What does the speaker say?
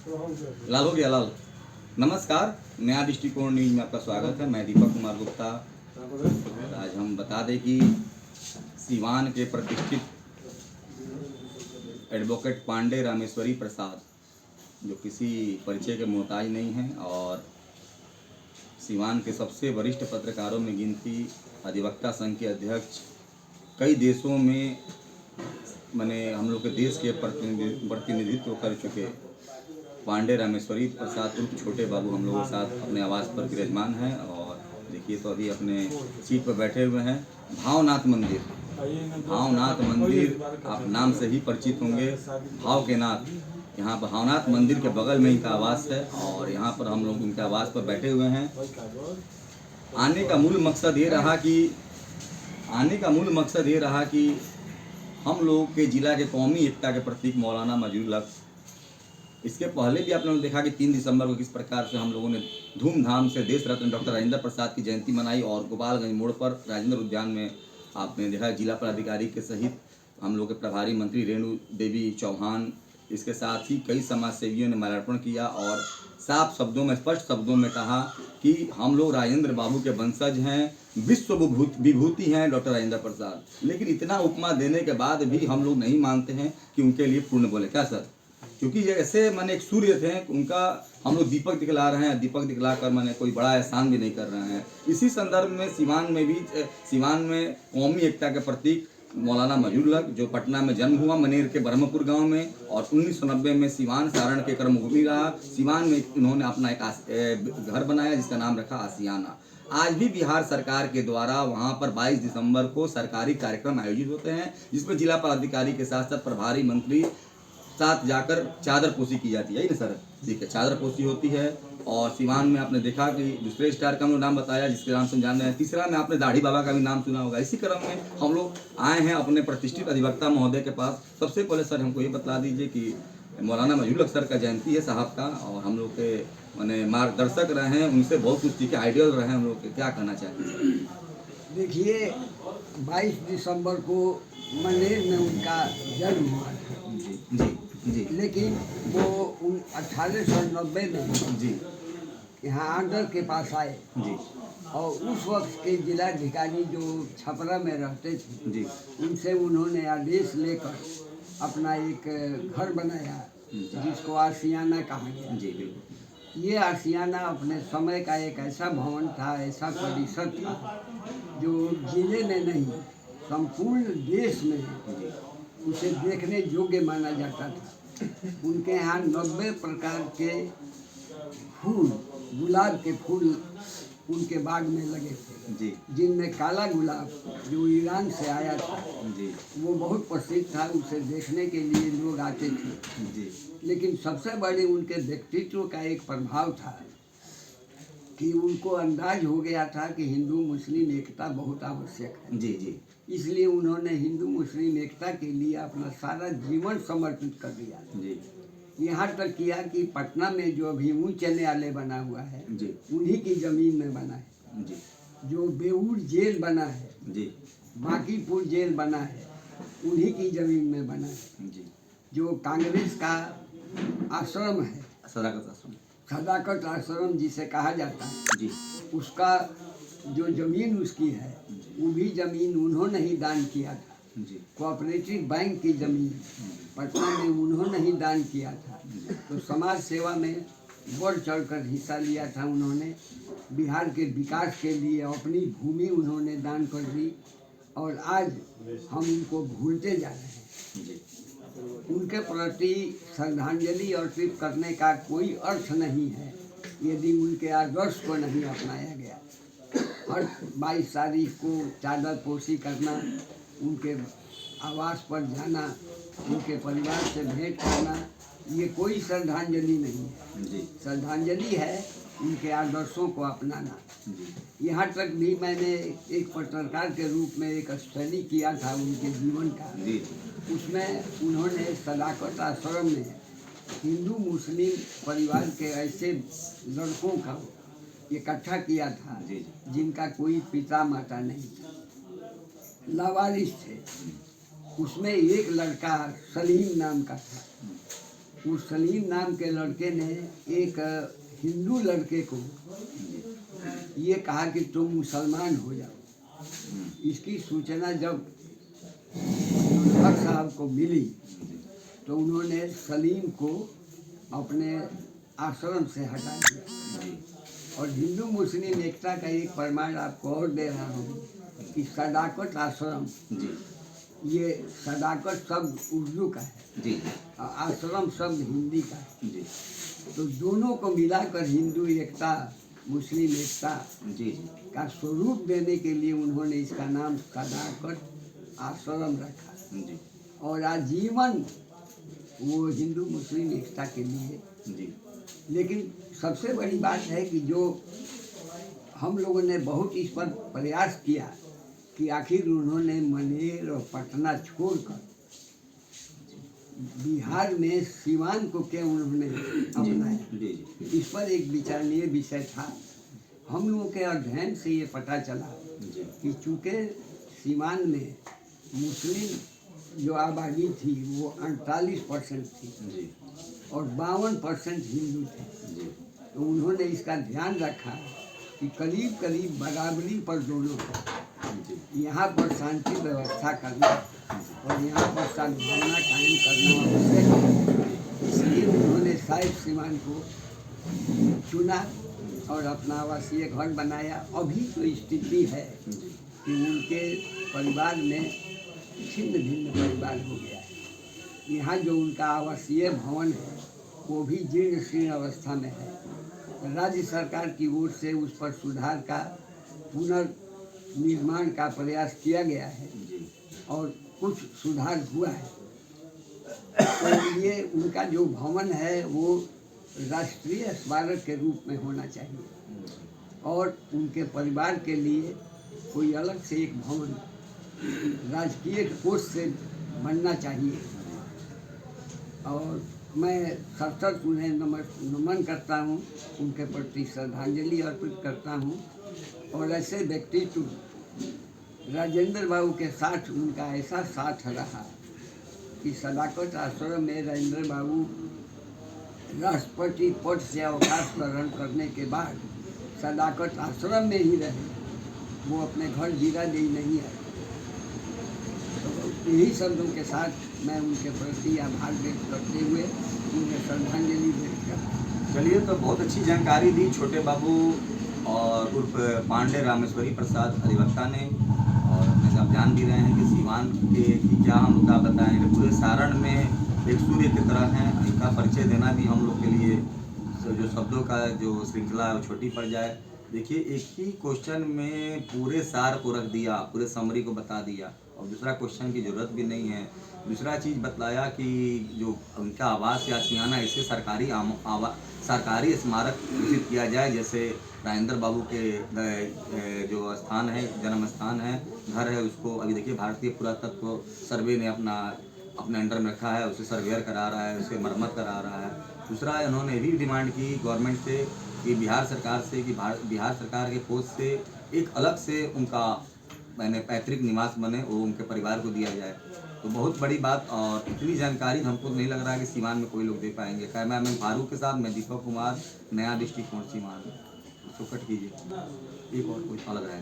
लाल हो गया लाल। नमस्कार, नया दृष्टिकोण न्यूज में आपका स्वागत है। मैं दीपक कुमार गुप्ता। आज हम बता दें कि सीवान के प्रतिष्ठित एडवोकेट पांडे रामेश्वरी प्रसाद, जो किसी परिचय के मोहताज नहीं हैं और सीवान के सबसे वरिष्ठ पत्रकारों में गिनती, अधिवक्ता संघ के अध्यक्ष, कई देशों में माने हम लोग के देश के प्रतिनिधित्व कर चुके पांडे रामेश्वरी प्रसाद उर्फ छोटे बाबू हम लोगों के साथ अपने आवास पर विराजमान हैं। और देखिए तो अभी अपने सीट पर बैठे हुए हैं। भावनाथ मंदिर, भावनाथ मंदिर आप नाम से ही परिचित होंगे। भाव के नाथ, यहाँ पर भावनाथ मंदिर के बगल में इनका आवास है और यहाँ पर हम लोग इनके आवास पर बैठे हुए हैं। आने का मूल मकसद ये रहा कि हम लोग के जिला के कौमी एकता के प्रतीक मौलाना मजहरूल हक, इसके पहले भी आप लोगों ने देखा कि 3 दिसंबर को किस प्रकार से हम लोगों ने धूमधाम से देश रत्न डॉक्टर राजेंद्र प्रसाद की जयंती मनाई और गोपालगंज मोड़ पर राजेंद्र उद्यान में आपने देखा जिला पदाधिकारी के सहित हम लोग के प्रभारी मंत्री रेणु देवी चौहान, इसके साथ ही कई समाज सेवियों ने माल्यार्पण किया और साफ शब्दों में, स्पष्ट शब्दों में कहा कि हम लोग राजेंद्र बाबू के वंशज हैं, विश्व विभूति हैं डॉक्टर राजेंद्र प्रसाद। लेकिन इतना उपमा देने के बाद भी हम लोग नहीं मानते हैं कि उनके लिए पूर्ण बोले। क्या सर? क्योंकि ये ऐसे माने एक सूर्य थे, उनका हम लोग दीपक दिखला रहे हैं, दीपक दिखलाकर माने कोई बड़ा एहसान भी नहीं कर रहे हैं। इसी संदर्भ में सीवान में कौमी एकता के प्रतीक मौलाना मजहरूल हक, जो पटना में जन्म हुआ मनेर के ब्रह्मपुर गांव में और 1990 में सीवान सारण के कर्मभूमि रहा। सीवान में उन्होंने अपना एक घर बनाया जिसका नाम रखा आसियाना। आज भी बिहार सरकार के द्वारा वहां पर 22 दिसंबर को सरकारी कार्यक्रम आयोजित होते हैं जिसमें जिला पदाधिकारी के साथ साथ प्रभारी मंत्री साथ जाकर चादर पोशी की जाती है ना सर? ठीक है, चादर पोशी होती है। और सिवान में आपने देखा कि दूसरे स्टार का हम लोग नाम बताया जिसके नाम से हम जान रहे हैं। तीसरा में आपने दाढ़ी बाबा का भी नाम सुना होगा। इसी क्रम में हम लोग आए हैं अपने प्रतिष्ठित अधिवक्ता महोदय के पास। सबसे पहले सर हमको ये बता दीजिए कि मौलाना मजहरूल हक सर का जयंती है साहब का और हम लोग के मैंने मार्गदर्शक रहे हैं, उनसे बहुत कुछ सीखे, आइडियल रहे हैं हम लोग के। क्या कहना चाहते हैं? देखिए, 22 दिसंबर को मनेर में उनका जन्म हुआ था। जी जी जी। लेकिन वो 1890 में जी यहाँ आगरा के पास आए जी और उस वक्त के जिलाधिकारी जो छपरा में रहते थे जी उनसे उन्होंने आदेश लेकर अपना एक घर बनाया जिसको आसियाना कहा गया। जी बिल्कुल। ये आसियाना अपने समय का एक ऐसा भवन था, ऐसा परिसर था जो जिले में नहीं संपूर्ण देश में उसे देखने योग्य माना जाता था। उनके यहाँ 90 प्रकार के फूल, गुलाब के फूल उनके बाग में लगे थे जी जिनमें काला गुलाब जो ईरान से आया था जी वो बहुत प्रसिद्ध था, उसे देखने के लिए लोग आते थे। जी लेकिन सबसे बड़े उनके व्यक्तित्व का एक प्रभाव था कि उनको अंदाज हो गया था कि हिंदू मुस्लिम एकता बहुत आवश्यक है। जी जी इसलिए उन्होंने हिंदू मुस्लिम एकता के लिए अपना सारा जीवन समर्पित कर दिया। जी यहाँ तक किया कि पटना में जो अभी उच्च न्यायालय बना हुआ है जी उन्हीं की ज़मीन में बना है। जी जो बेऊर जेल बना है, जी बांकीपुर जेल बना है, उन्हीं की ज़मीन में बना है। जी जो कांग्रेस का आश्रम है, सदाकत आश्रम। सदाकत आश्रम जिसे कहा जाता है, जी उसका जो ज़मीन उसकी है वो भी ज़मीन उन्होंने ही दान किया था। जी कोऑपरेटिव बैंक की ज़मीन पटना में उन्होंने ही दान किया था। तो समाज सेवा में बढ़ चढ़कर हिस्सा लिया था उन्होंने। बिहार के विकास के लिए अपनी भूमि उन्होंने दान कर दी और आज हम उनको भूलते जा रहे हैं। जी उनके प्रति श्रद्धांजलि अर्पित करने का कोई अर्थ नहीं है यदि उनके आदर्श को नहीं अपनाया गया। हर 22 तारीख को चादर पोशी करना, उनके आवास पर जाना, उनके परिवार से भेंट करना, ये कोई श्रद्धांजलि नहीं है। जी श्रद्धांजलि है उनके आदर्शों को अपनाना। जी यहाँ तक भी मैंने एक पत्रकार के रूप में एक स्टडी किया था उनके जीवन का। जी उसमें उन्होंने सदाकत आश्रम में हिंदू मुस्लिम परिवार के ऐसे लड़कों का इकट्ठा किया था जी जिनका कोई पिता माता नहीं था, लावारिस थे। उसमें एक लड़का सलीम नाम का था। उस सलीम नाम के लड़के ने एक हिंदू लड़के को ये कहा कि तुम मुसलमान हो जाओ। इसकी सूचना जब हक साहब को मिली तो उन्होंने सलीम को अपने आश्रम से हटा दिया। और हिंदू मुस्लिम एकता का एक प्रमाण आपको और दे रहा हूँ कि सदाकत आश्रम, ये सदाकत शब्द उर्दू का है जी और आश्रम शब्द हिंदी का है। जी तो दोनों को मिलाकर हिंदू एकता मुस्लिम एकता जी का स्वरूप देने के लिए उन्होंने इसका नाम सदाकत आश्रम रखा। जी और आजीवन वो हिंदू मुस्लिम एकता के लिए। जी लेकिन सबसे बड़ी बात है कि जो हम लोगों ने बहुत इस पर प्रयास किया कि आखिर उन्होंने मनेर और पटना छोड़कर बिहार में सीवान को क्यों उन्होंने अपनाया, जी इस पर एक विचारणीय विषय था। हम लोगों के अध्ययन से ये पता चला जी कि चूँकि सीवान में मुस्लिम जो आबादी थी वो 48% थी जी और 52% हिंदू थे। जी तो उन्होंने इसका ध्यान रखा कि करीब करीब बराबरी पर दोनों को जी यहाँ पर शांति व्यवस्था करना और यहाँ पर सद्भावना कायम करना आवश्यक है। इसलिए उन्होंने साहिब सीमान को चुना और अपना आवासीय घर बनाया। अभी जो स्थिति है कि उनके परिवार में छिन्न भिन्न परिवार हो गया है। यहाँ जो उनका आवासीय भवन है वो भी जीर्ण शीर्ण अवस्था में है। राज्य सरकार की ओर से उस पर सुधार का पुनर्निर्माण का प्रयास किया गया है और कुछ सुधार हुआ है। तो ये उनका जो भवन है वो राष्ट्रीय स्मारक के रूप में होना चाहिए और उनके परिवार के लिए कोई अलग से एक भवन राजकीय कोष से बनना चाहिए। और मैं सशक्त उन्हें नमन करता हूँ, उनके प्रति श्रद्धांजलि अर्पित करता हूँ। और ऐसे व्यक्तित्व राजेंद्र बाबू के साथ उनका ऐसा साथ रहा कि सदाकत आश्रम में राजेंद्र बाबू राष्ट्रपति पद से अवकाश ग्रहण करने के बाद सदाकत आश्रम में ही रहे, वो अपने घर जीरादेई नहीं आए। तो यही शब्दों के साथ मैं उनके प्रति आभार व्यक्त करते हुए उन्हें श्रद्धांजलि व्यक्त करता हूँ। चलिए, तो बहुत अच्छी जानकारी दी छोटे बाबू और उर्फ पांडे रामेश्वरी प्रसाद अधिवक्ता ने। और जैसे आप जान भी रहे हैं कि सीवान के की क्या हम लोग बताएं कि पूरे सारण में एक सूर्य की तरह हैं। इनका परिचय देना भी हम लोग के लिए जो शब्दों का जो श्रृंखला है वो छोटी पड़ जाए। देखिए, एक ही क्वेश्चन में पूरे सार को रख दिया, पूरे समरी को बता दिया और दूसरा क्वेश्चन की ज़रूरत भी नहीं है। दूसरा चीज़ बतलाया कि जो उनका आवास या सियाना इसे सरकारी स्मारक घोषित किया जाए, जैसे राजेंद्र बाबू के जो स्थान है, जन्म स्थान है, घर है, उसको अभी देखिए भारतीय पुरातत्व सर्वे ने अपने अंडर में रखा है, उसे सर्वेयर करा रहा है, उसे मरम्मत करा रहा है। दूसरा, इन्होंने भी डिमांड की गवर्नमेंट से कि बिहार सरकार से कि बिहार सरकार के कोष से एक अलग से उनका पैतृक निवास बने, वो उनके परिवार को दिया जाए। तो बहुत बड़ी बात और इतनी जानकारी हमको नहीं लग रहा है कि सीवान में कोई लोग दे पाएंगे। कैमरामैन फारूक के साथ मैं दीपक कुमार, नया डिस्ट्रिक्ट सीवान। इसको कट कीजिए, एक और कोई अलग है।